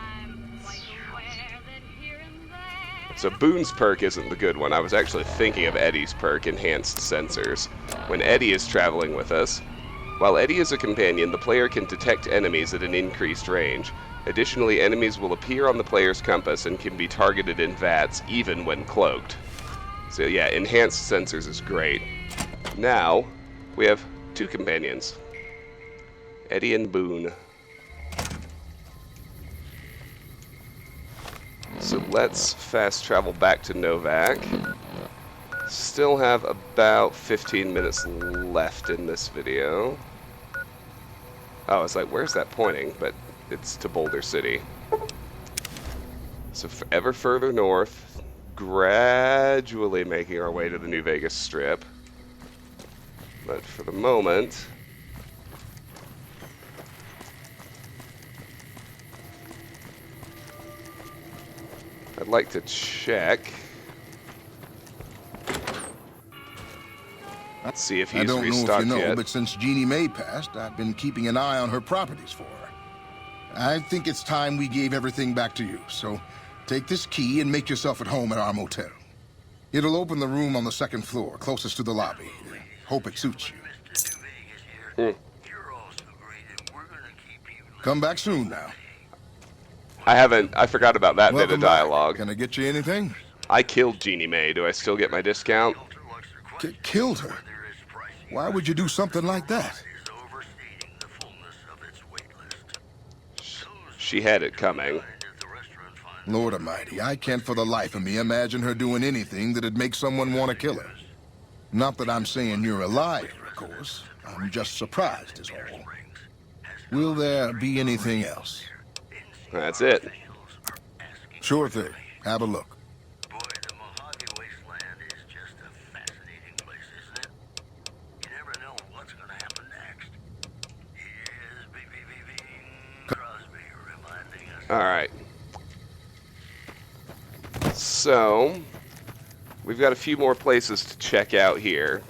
So Boone's perk isn't the good one. I was actually thinking of Eddie's perk, enhanced sensors. When Eddie is traveling with us, while Eddie is a companion, the player can detect enemies at an increased range. Additionally, enemies will appear on the player's compass and can be targeted in VATS even when cloaked. So yeah, enhanced sensors is great. Now, we have two companions. Eddie and Boone. So let's fast travel back to Novak. Still have about 15 minutes left in this video. Oh, I was like, where's that pointing? But it's to Boulder City. So ever further north, gradually making our way to the New Vegas Strip. But for the moment, I'd like to check. Let's see if he's restocked yet. I don't know if you know, but since Jeannie Mae passed, I've been keeping an eye on her properties for her. I think it's time we gave everything back to you, so take this key and make yourself at home at our motel. It'll open the room on the second floor, closest to the lobby. Hope it suits you. Come back soon now. I forgot about that bit of dialogue. Can I get you anything? I killed Jeannie Mae. Do I still get my discount? Killed her? Why would you do something like that? She had it coming. Lord Almighty, I can't for the life of me imagine her doing anything that'd make someone want to kill her. Not that I'm saying you're a liar, of course. I'm just surprised is all. Will there be anything else? That's it. Sure thing. Have a look. Boy, the Mojave Wasteland is just a fascinating place, isn't it? You never know what's gonna happen next. Here's Bing Crosby reminding us. Alright. So, we've got a few more places to check out here.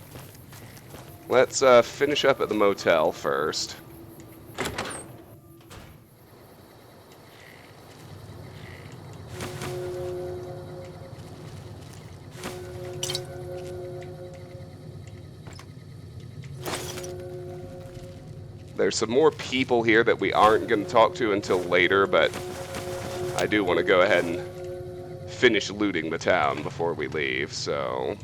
Let's finish up at the motel first. There's some more people here that we aren't going to talk to until later, but I do want to go ahead and finish looting the town before we leave, so...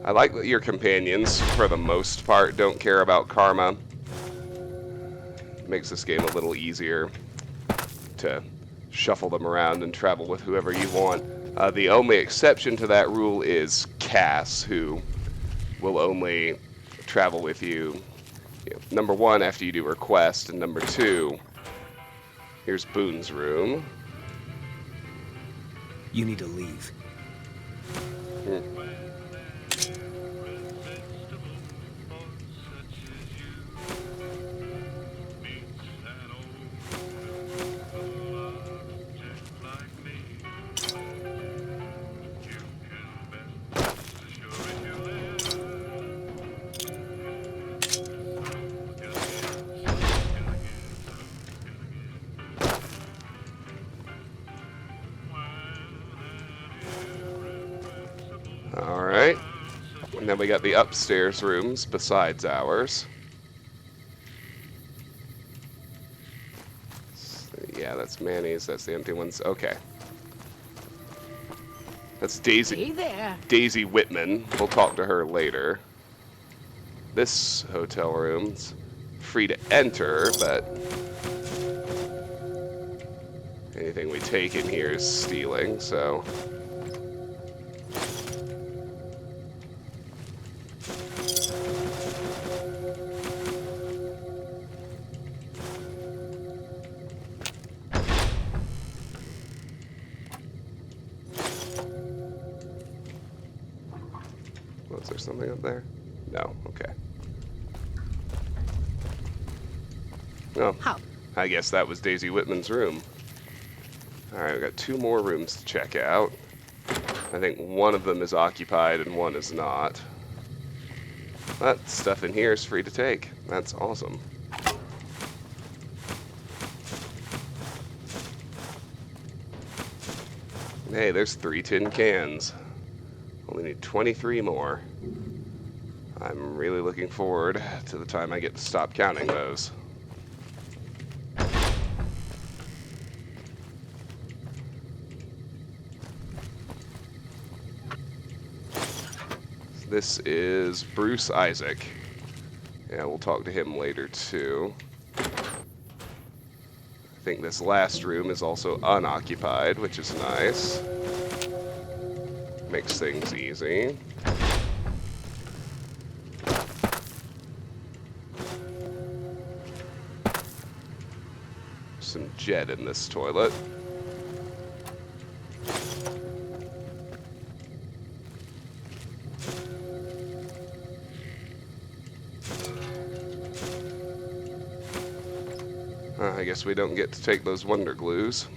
I like that your companions, for the most part, don't care about karma. Makes this game a little easier to shuffle them around and travel with whoever you want. The only exception to that rule is Cass, who will only travel with you, number one, after you do her quest, and number two, here's Boone's room. You need to leave. Alright. And then we got the upstairs rooms besides ours. Yeah, that's Manny's. That's the empty ones. Okay. That's Daisy. Hey there. Daisy Whitman. We'll talk to her later. This hotel room's free to enter, but anything we take in here is stealing, so... Was there something up there? No, okay. Oh, How? I guess that was Daisy Whitman's room. Alright, we've got two more rooms to check out. I think one of them is occupied and one is not. But stuff in here is free to take. That's awesome. Hey, there's 3 tin cans. Only need 23 more. I'm really looking forward to the time I get to stop counting those. This is Bruce Isaac. Yeah, we'll talk to him later too. I think this last room is also unoccupied, which is nice. Makes things easy. Some jet in this toilet. I guess we don't get to take those Wonder Glues.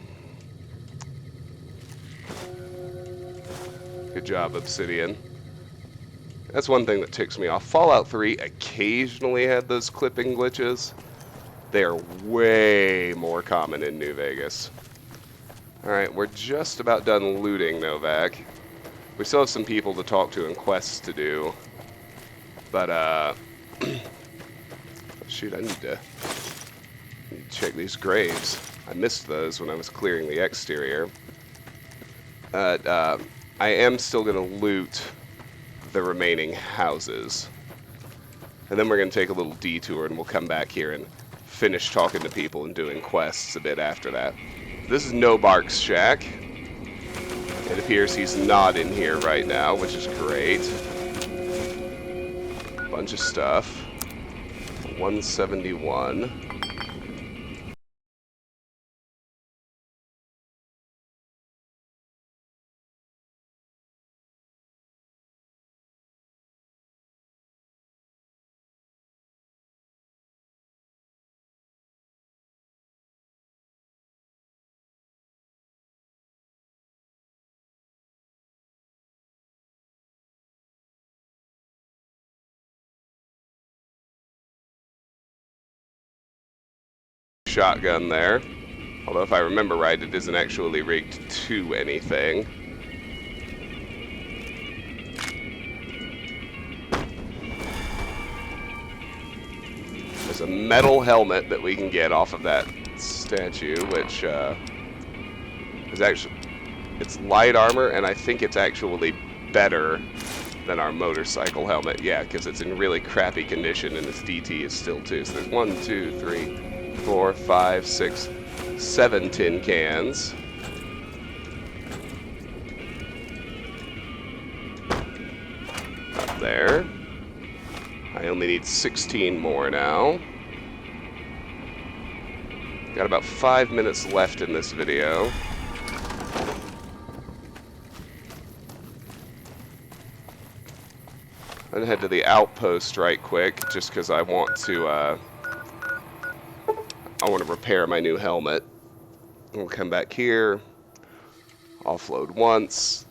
Good job, Obsidian. That's one thing that ticks me off. Fallout 3 occasionally had those clipping glitches. They are way more common in New Vegas. Alright, we're just about done looting Novak. We still have some people to talk to and quests to do. But, shoot, I need to check these graves. I missed those when I was clearing the exterior. I am still going to loot the remaining houses. And then we're going to take a little detour and we'll come back here and finish talking to people and doing quests a bit after that. This is No Bark's shack. It appears he's not in here right now, which is great. Bunch of stuff. 171. shotgun there. Although if I remember right, it isn't actually rigged to anything. There's a metal helmet that we can get off of that statue, which is actually, it's light armor, and I think it's actually better than our motorcycle helmet. Yeah, because it's in really crappy condition, and its DT is still 2. So there's 1, 2, 3, 4, 5, 6, 7 tin cans. Up there. I only need 16 more now. Got about 5 minutes left in this video. I'm gonna head to the outpost right quick, just because I want to repair my new helmet. We'll come back here, offload once,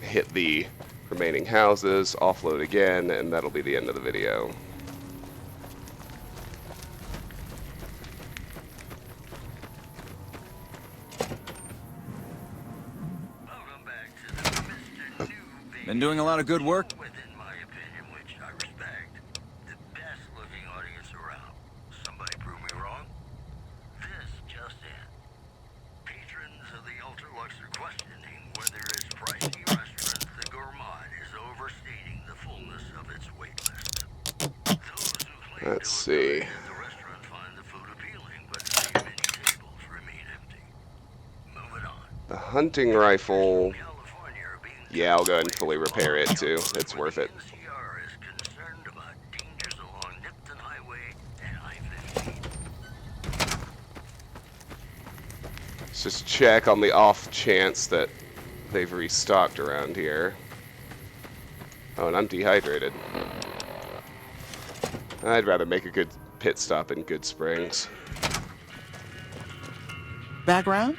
hit the remaining houses, offload again, and that'll be the end of the video. Welcome back to the Mr. New Been doing a lot of good work. within my opinion, which I respect, the best looking audience around. Somebody prove me wrong? This just in. Patrons of the Ultralux are questioning whether its pricey restaurant, the Gourmand, is overstating the fullness of its wait list. Those who claim Let's to see. have visited the restaurant find the food appealing, but many tables remain empty. Moving on. The hunting rifle, California are being yeah, I'll go ahead and fully repair it too. It's worth it. NCR is concerned about dangers along Nipton Highway and I-15. Let's just check on the off chance that they've restocked around here. Oh, and I'm dehydrated. I'd rather make a good pit stop in Good Springs. Background?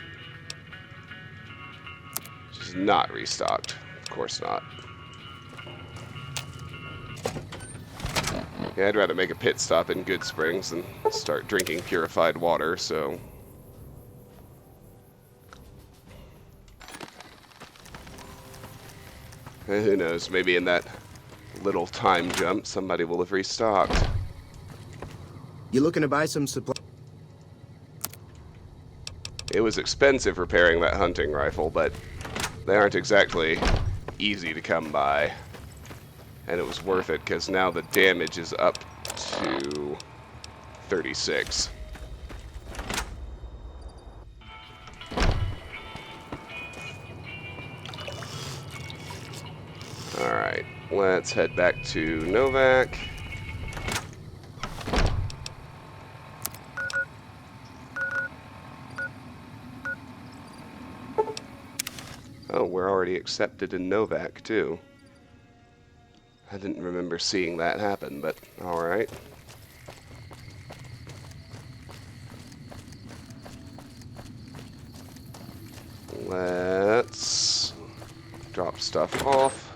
Just not restocked. Of course not. Yeah, I'd rather make a pit stop in Good Springs than start drinking purified water, so... who knows, maybe in that little time jump, somebody will have restocked. You looking to buy some supply? It was expensive repairing that hunting rifle, but they aren't exactly easy to come by. And it was worth it, because now the damage is up to 36. Alright, let's head back to Novak. Oh, we're already accepted in Novak, too. I didn't remember seeing that happen, but alright. Let's drop stuff off.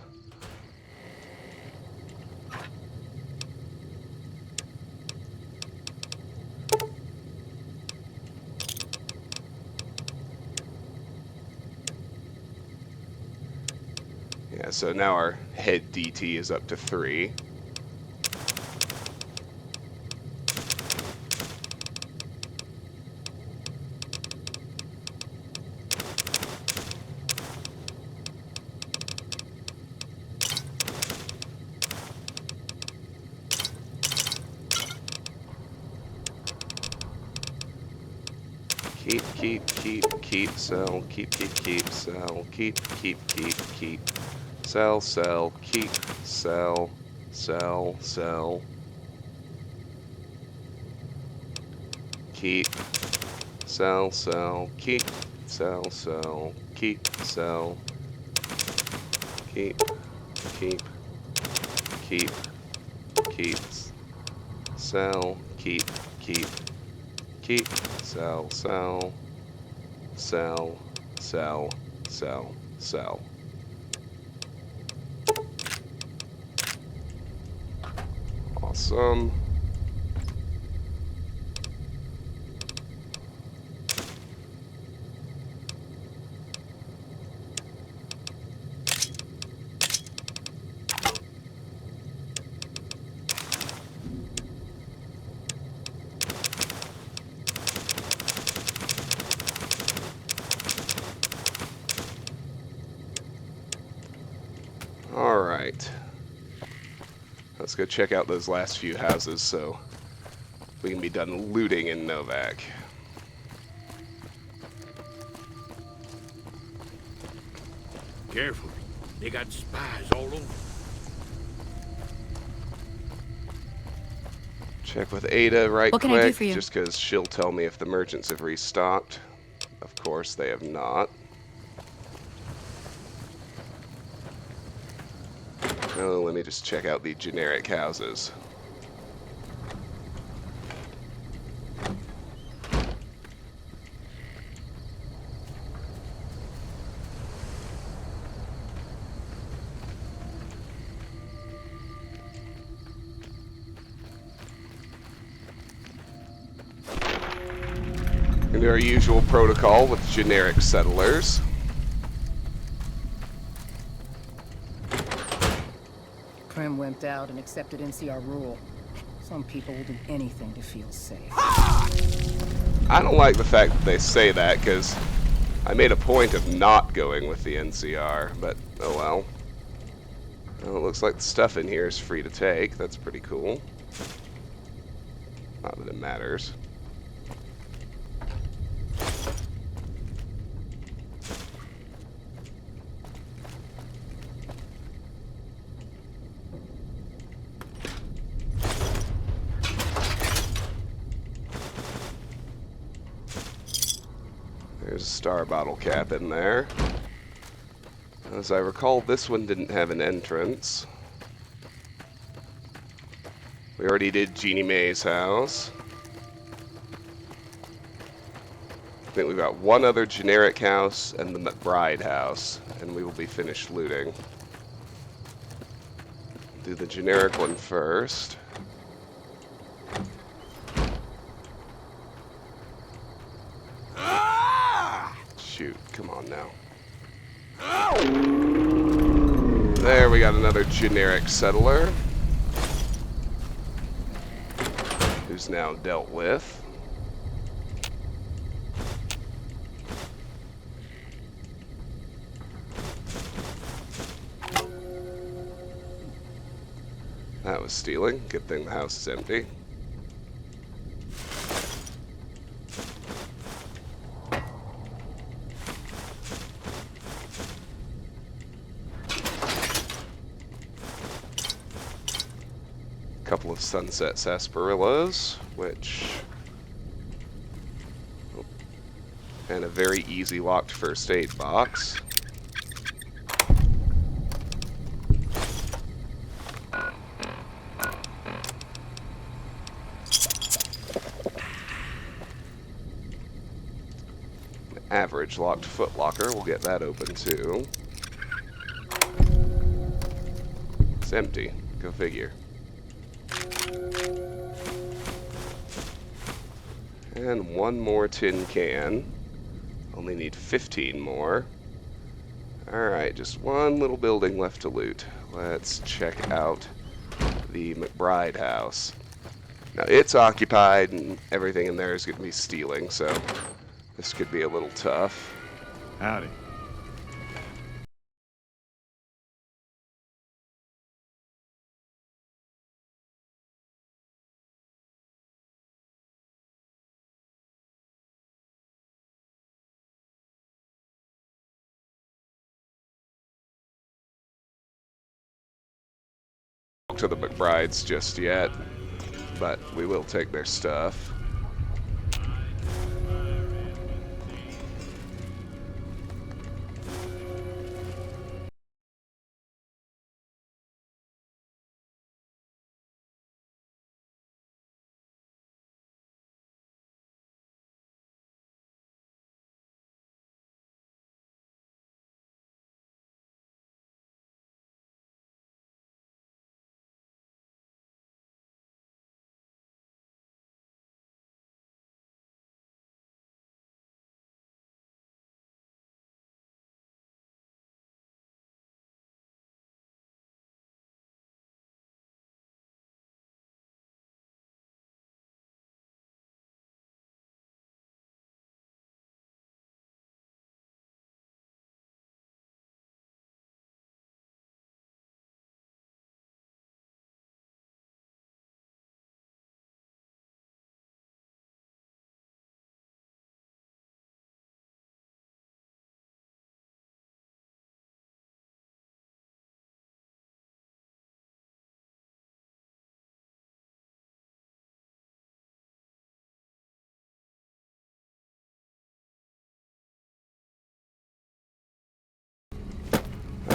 Yeah, so now our head DT is up to 3. Keep, sell, keep, sell, keep, sell, keep, sell, keep, sell, keep, keep, sell, keep, sell, keep, sell. Awesome. go check out those last few houses so we can be done looting in Novak. Careful. They got spies all over. Check with Ada right What can I do quick, for you? just because she'll tell me if the merchants have restocked. Of course, they have not. Oh, let me just check out the generic houses. And our usual protocol with generic settlers. Prim wimped out and accepted NCR rule. Some people will do anything to feel safe. I don't like the fact that they say that, because I made a point of not going with the NCR, but oh well. Well, it looks like the stuff in here is free to take. That's pretty cool. Not that it matters. There's a star bottle cap in there. As I recall, this one didn't have an entrance. We already did Jeannie Mae's house. I think we've got one other generic house and the McBride house, and we will be finished looting. Do the generic one first. Shoot, come on now. There, we got another generic settler, who's now dealt with. That was stealing. Good thing the house is empty. Couple of sunset sarsaparillas, which... oh, and a very easy locked first aid box. Average locked footlocker, we'll get that open too. It's empty, go figure. And one more tin can. Only need 15 more. Alright, just one little building left to loot. Let's check out the McBride house. Now, it's occupied, and everything in there is going to be stealing, so this could be a little tough. Howdy. To the McBrides just yet, but we will take their stuff.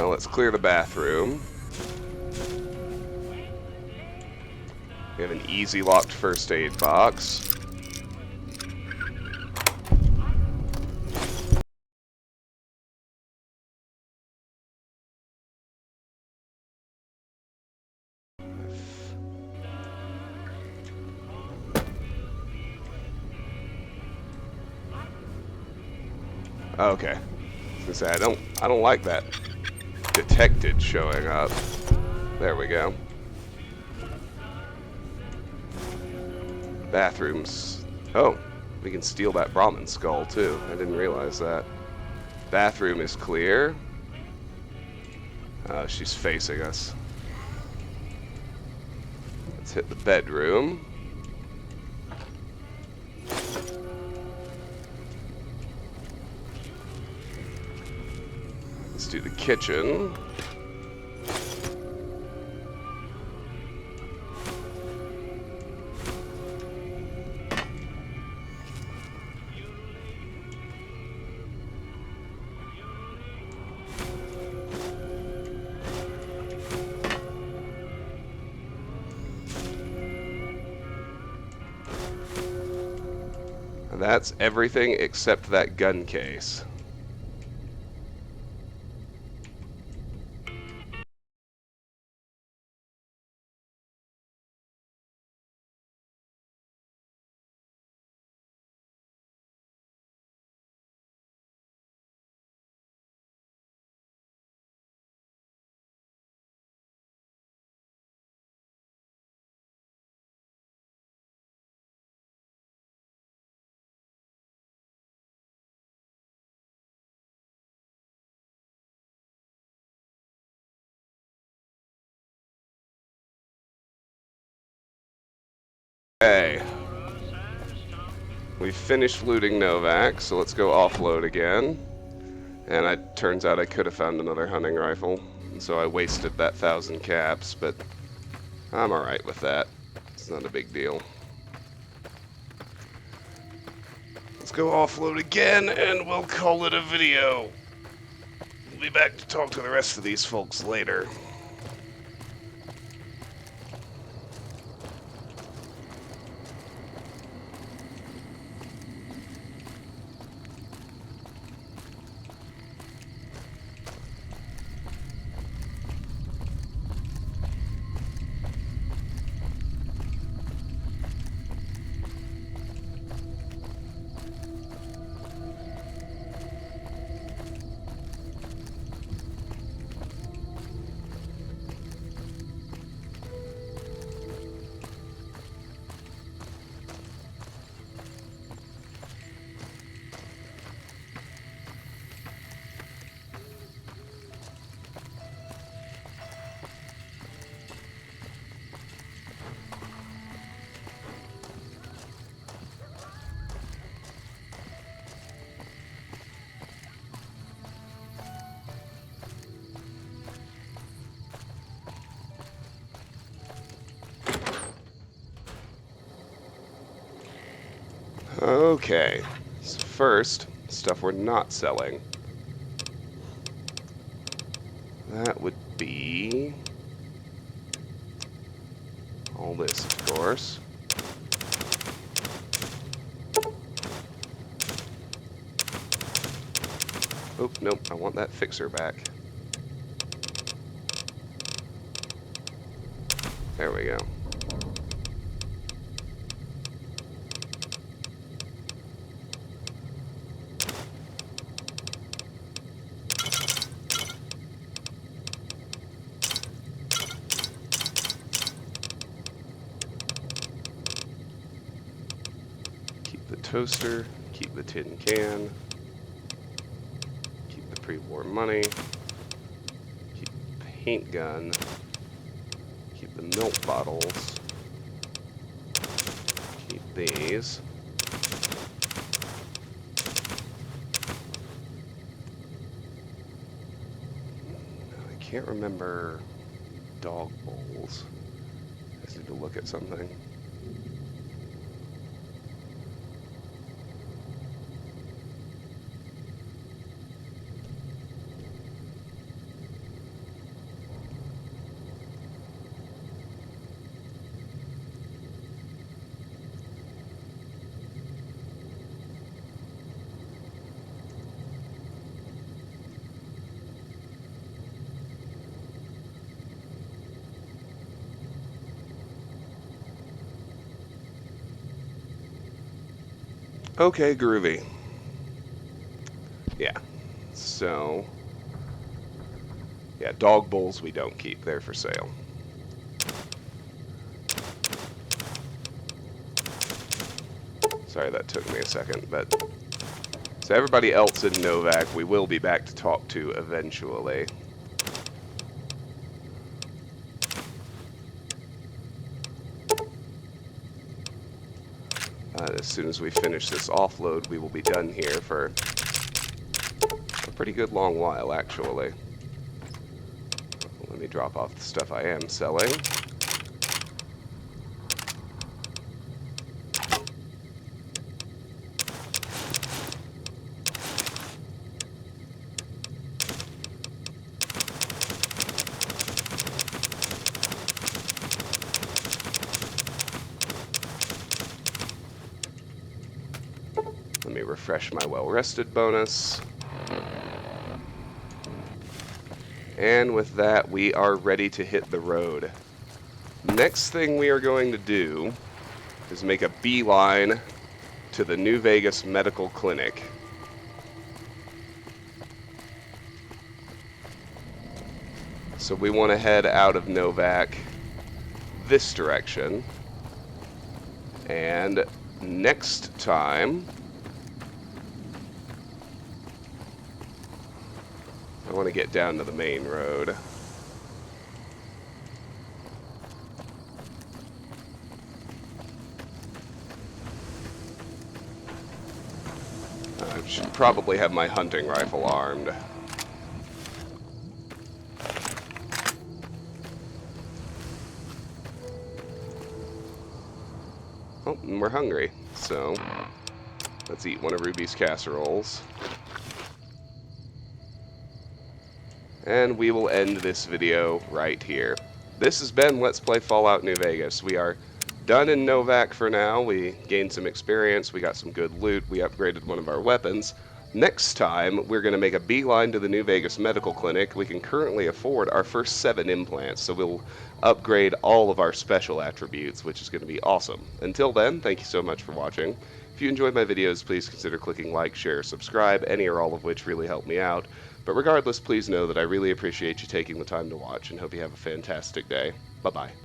Now let's clear the bathroom. We have an easy locked first aid box. Okay. I was gonna say, I don't like that detected showing up. There we go. Bathrooms. Oh, we can steal that Brahmin skull too. I didn't realize that. Bathroom is clear. She's facing us. Let's hit the bedroom. Let's do the kitchen. And that's everything except that gun case. Okay. We've finished looting Novak, so let's go offload again. And it turns out I could have found another hunting rifle, so I wasted that 1,000 caps, but I'm alright with that. It's not a big deal. Let's go offload again, and we'll call it a video. We'll be back to talk to the rest of these folks later. Okay, so first, stuff we're not selling. That would be all this, of course. Oh, nope, I want that fixer back. There we go. Keep the toaster, keep the tin can, keep the pre-war money, keep the paint gun, keep the milk bottles, keep these. I can't remember dog bowls. I just need to look at something. Okay, groovy. Yeah. So, yeah, dog bowls we don't keep. They're for sale. Sorry that took me a second, but... So everybody else in Novak, we will be back to talk to eventually. As soon as we finish this offload, we will be done here for a pretty good long while, actually. Let me drop off the stuff I am selling. Let me refresh my well-rested bonus. And with that, we are ready to hit the road. Next thing we are going to do is make a beeline to the New Vegas Medical Clinic. So we want to head out of Novak this direction. And next time, I want to get down to the main road. I should probably have my hunting rifle armed. Oh, and we're hungry, so let's eat one of Ruby's casseroles. And we will end this video right here. This has been Let's Play Fallout New Vegas. We are done in Novak for now. We gained some experience, we got some good loot, we upgraded one of our weapons. Next time, we're going to make a beeline to the New Vegas Medical Clinic. We can currently afford our first 7 implants, so we'll upgrade all of our special attributes, which is going to be awesome. Until then, thank you so much for watching. If you enjoyed my videos, please consider clicking like, share, subscribe, any or all of which really help me out. But regardless, please know that I really appreciate you taking the time to watch and hope you have a fantastic day. Bye-bye.